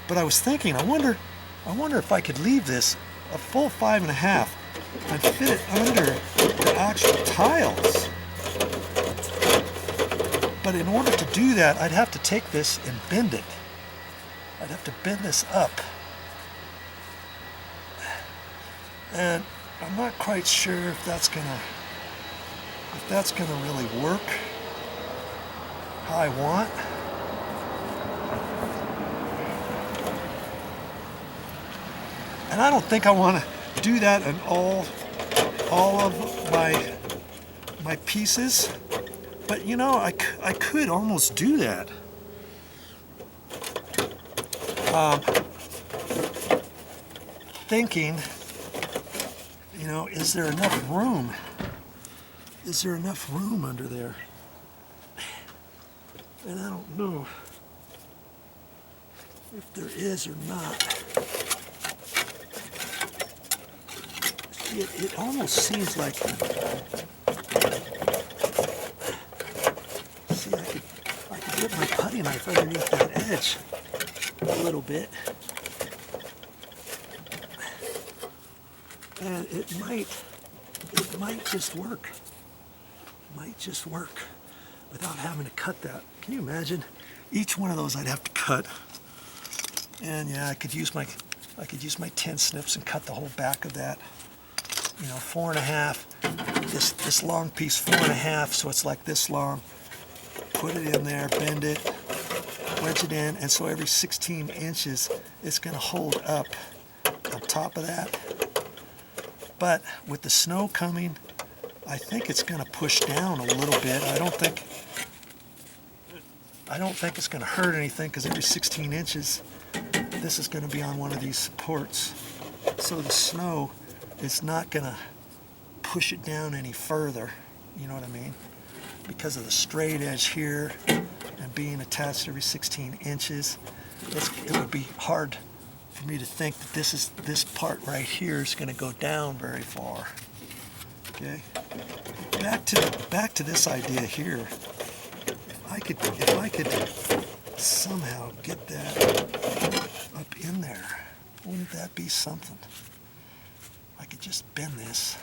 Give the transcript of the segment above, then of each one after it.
But I was thinking, I wonder if I could leave this a full 5.5 and fit it under the actual tiles. But in order to do that, I'd have to take this and bend it. I'd have to bend this up. And I'm not quite sure if that's gonna really work how I want. And I don't think I want to do that in all of my pieces. But you know, I could almost do that. Thinking, you know, is there enough room? Is there enough room under there? And I don't know if there is or not. It almost seems like, see, I could get my putty knife underneath that edge a little bit. And it might just work. It might just work without having to cut that. Can you imagine? Each one of those I'd have to cut. And yeah, I could use my 10 snips and cut the whole back of that. You know, 4.5. This long piece, 4.5, so it's like this long. Put it in there, bend it, wedge it in, and so every 16 inches it's going to hold up on top of that. But with the snow coming, I think it's going to push down a little bit. I don't think it's going to hurt anything, because every 16 inches this is going to be on one of these supports. So the snow is not going to push it down any further, you know what I mean? Because of the straight edge here and being attached every 16 inches, it would be hard for me to think that this part right here is going to go down very far. Okay, back to this idea here. If I could somehow get that up in there, wouldn't that be something? I could just bend this.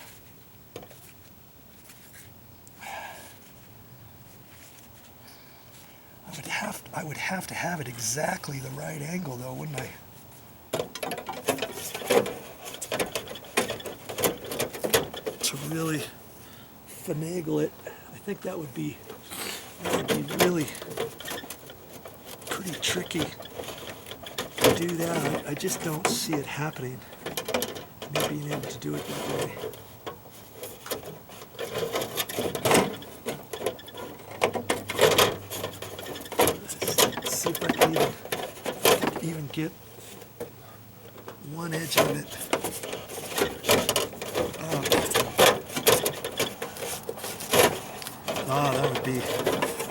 I would have to have it exactly the right angle, though, wouldn't I? To really finagle it. I think that would be really pretty tricky to do that. I just don't see it happening. Me being able to do it that way. Let's see if I can even get one edge of it.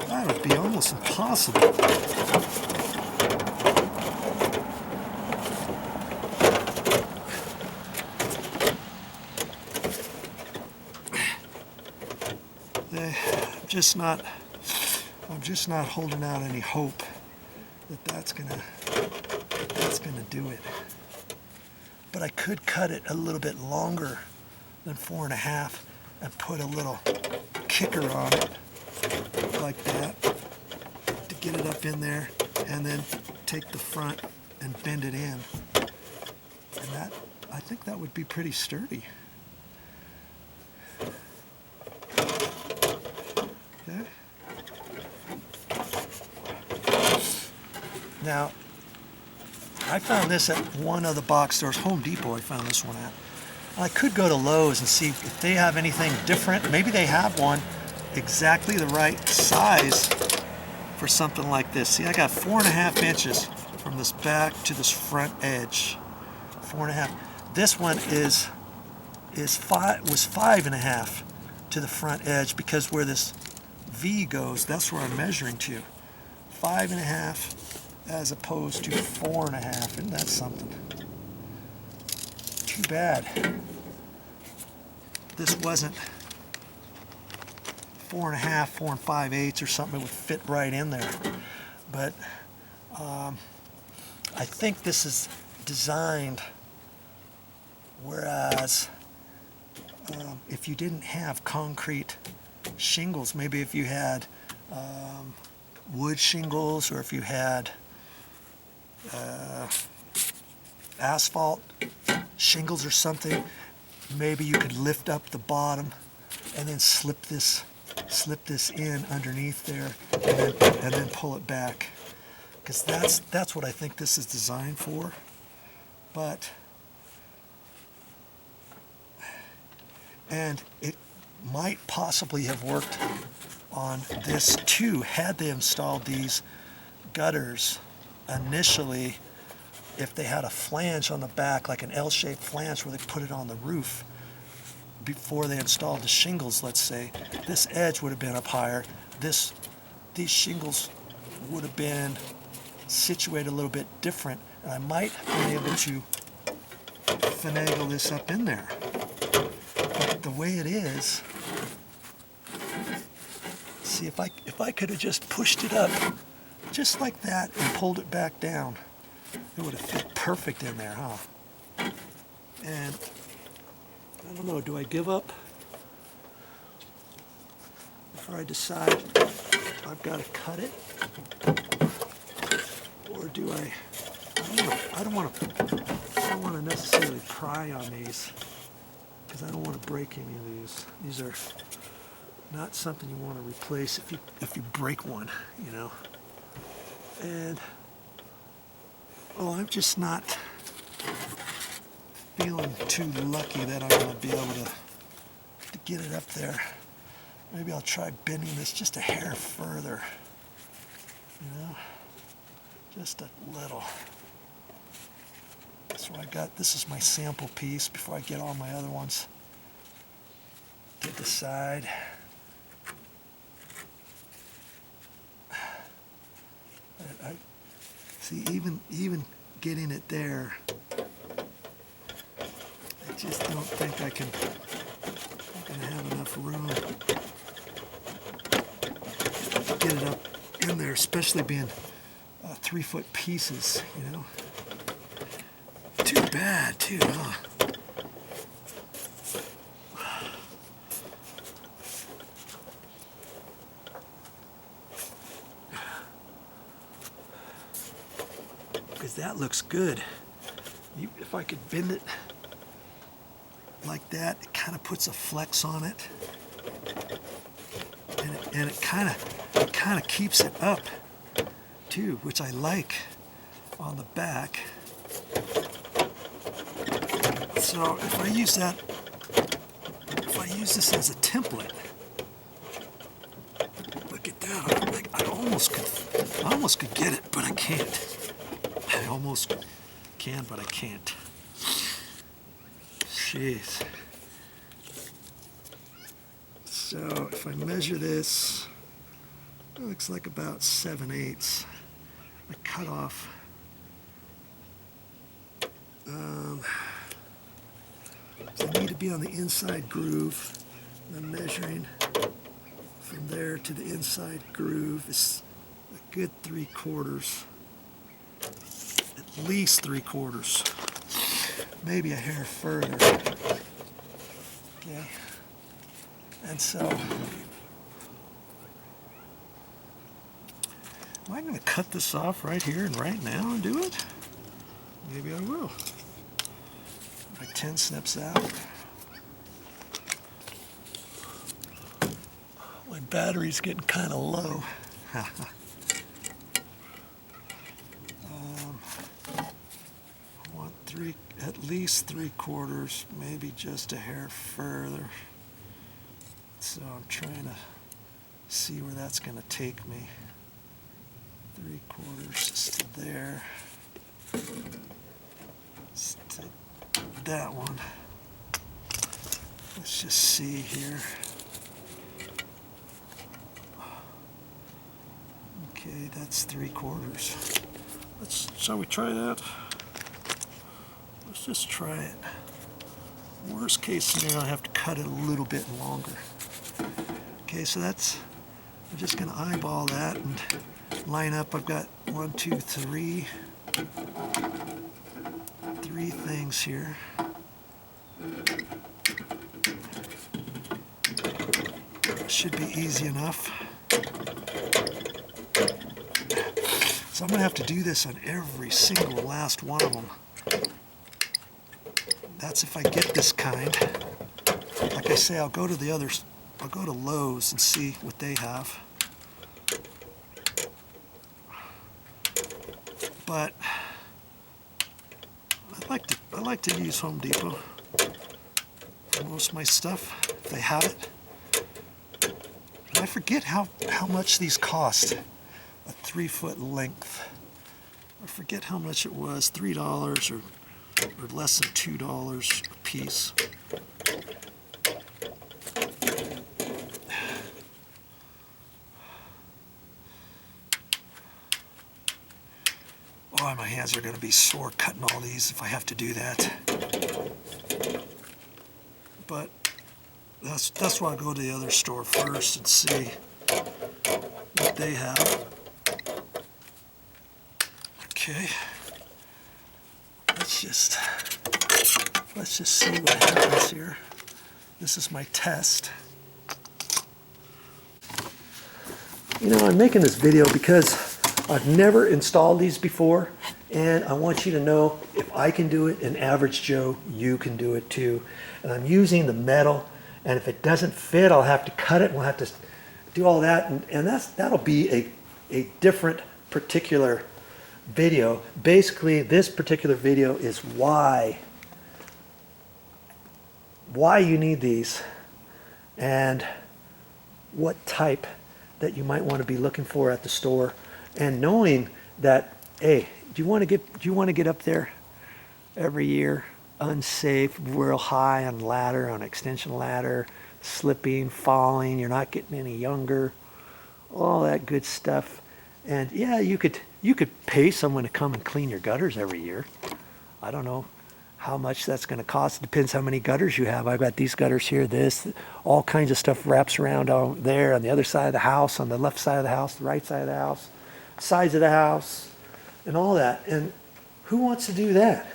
That would be almost impossible. I'm just not holding out any hope that that's gonna do it. But I could cut it a little bit longer than 4.5 and put a little kicker on it like that to get it up in there, and then take the front and bend it in. And that, I think that would be pretty sturdy. Okay. Now, I found this at one of the box stores, Home Depot I found this one at. I could go to Lowe's and see if they have anything different. Maybe they have one exactly the right size for something like this. See, I got 4.5 inches from this back to this front edge. 4.5. This one was 5.5 to the front edge, because where this V goes, that's where I'm measuring to. 5.5 as opposed to 4.5, and that's something. Too bad this wasn't 4.5, 4 5/8 or something. It would fit right in there. But I I think this is designed whereas if you didn't have concrete shingles, maybe if you had wood shingles, or if you had asphalt shingles or something, maybe you could lift up the bottom and then slip this in underneath there, and then pull it back, because that's what I think this is designed for. But and it might possibly have worked on this too had they installed these gutters initially, if they had a flange on the back, like an L-shaped flange where they put it on the roof before they installed the shingles. Let's say this edge would have been up higher, these shingles would have been situated a little bit different, and I might have been able to finagle this up in there. But the way it is, see, if I could have just pushed it up just like that and pulled it back down, it would have fit perfect in there, huh? And I don't know, do I give up before I decide I've got to cut it? Or do I don't want to necessarily pry on these, because I don't want to break any of these. These are not something you want to replace if you break one, you know. And I'm just not feeling too lucky that I'm going to be able to get it up there. Maybe I'll try bending this just a hair further, you know, just a little. So this is my sample piece before I get all my other ones to the side. I see, even getting it there, I just don't think I'm going to have enough room to get it up in there, especially being 3-foot pieces, you know. Too bad, too, huh? Because that looks good. If I could bend it like that, it kind of puts a flex on it, and it kind of keeps it up too, which I like on the back. So if I use this as a template, look at that. I almost could get it, but I can't. I almost can, but I can't. Jeez. So if I measure this, it looks like about 7/8. I cut off. I need to be on the inside groove. I'm measuring from there to the inside groove. It's a good 3/4. At least 3/4. Maybe a hair further. Okay. And so, am I going to cut this off right here and right now and do it? Maybe I will. Like 10 snips out. My battery's getting kind of low. I want at least 3/4, maybe just a hair further. So I'm trying to see where that's going to take me. 3/4 just to there. Let's take that one. Let's just see here. Okay, that's 3/4. Shall we try that? Let's just try it. Worst case scenario, I have to cut it a little bit longer. Okay, so I'm just going to eyeball that and line up. I've got 1, 2, 3. things here. Should be easy enough. So I'm going to have to do this on every single last one of them. That's if I get this kind. Like I say, I'll go to the others. I'll go to Lowe's and see what they have. But I like to use Home Depot for most of my stuff if they have it. And I forget how much these cost. A 3-foot length. I forget how much it was. $3 or less than $2 a piece. Oh, my hands are going to be sore cutting all these if I have to do that. But that's why I go to the other store first and see what they have. Okay. Let's just see what happens here. This is my test. You know, I'm making this video because I've never installed these before, and I want you to know if I can do it, and Average Joe, you can do it too. And I'm using the metal, and if it doesn't fit, I'll have to cut it, and we'll have to do all that, and that'll be a different particular video. Basically, this particular video is why you need these and what type that you might want to be looking for at the store, and knowing that, hey, do you want to get up there every year unsafe, real high on ladder, on extension ladder, slipping, falling, you're not getting any younger, all that good stuff. And yeah, you could pay someone to come and clean your gutters every year. I don't know how much that's going to cost. It depends how many gutters you have. I've got these gutters here, this, all kinds of stuff wraps around out there on the other side of the house, on the left side of the house, the right side of the house, sides of the house, and all that. And who wants to do that?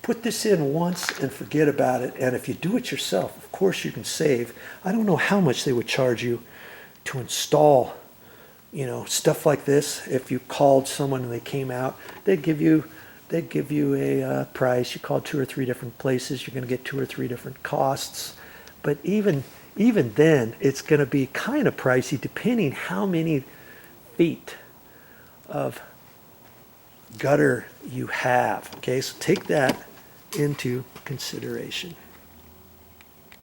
Put this in once and forget about it. And if you do it yourself, of course you can save. I don't know how much they would charge you to install, you know, stuff like this. If you called someone and they came out, they'd give you a price. You call 2 or 3 different places, you're going to get 2 or 3 different costs. But even then, it's going to be kind of pricey depending how many feet of gutter you have. Okay, so take that into consideration.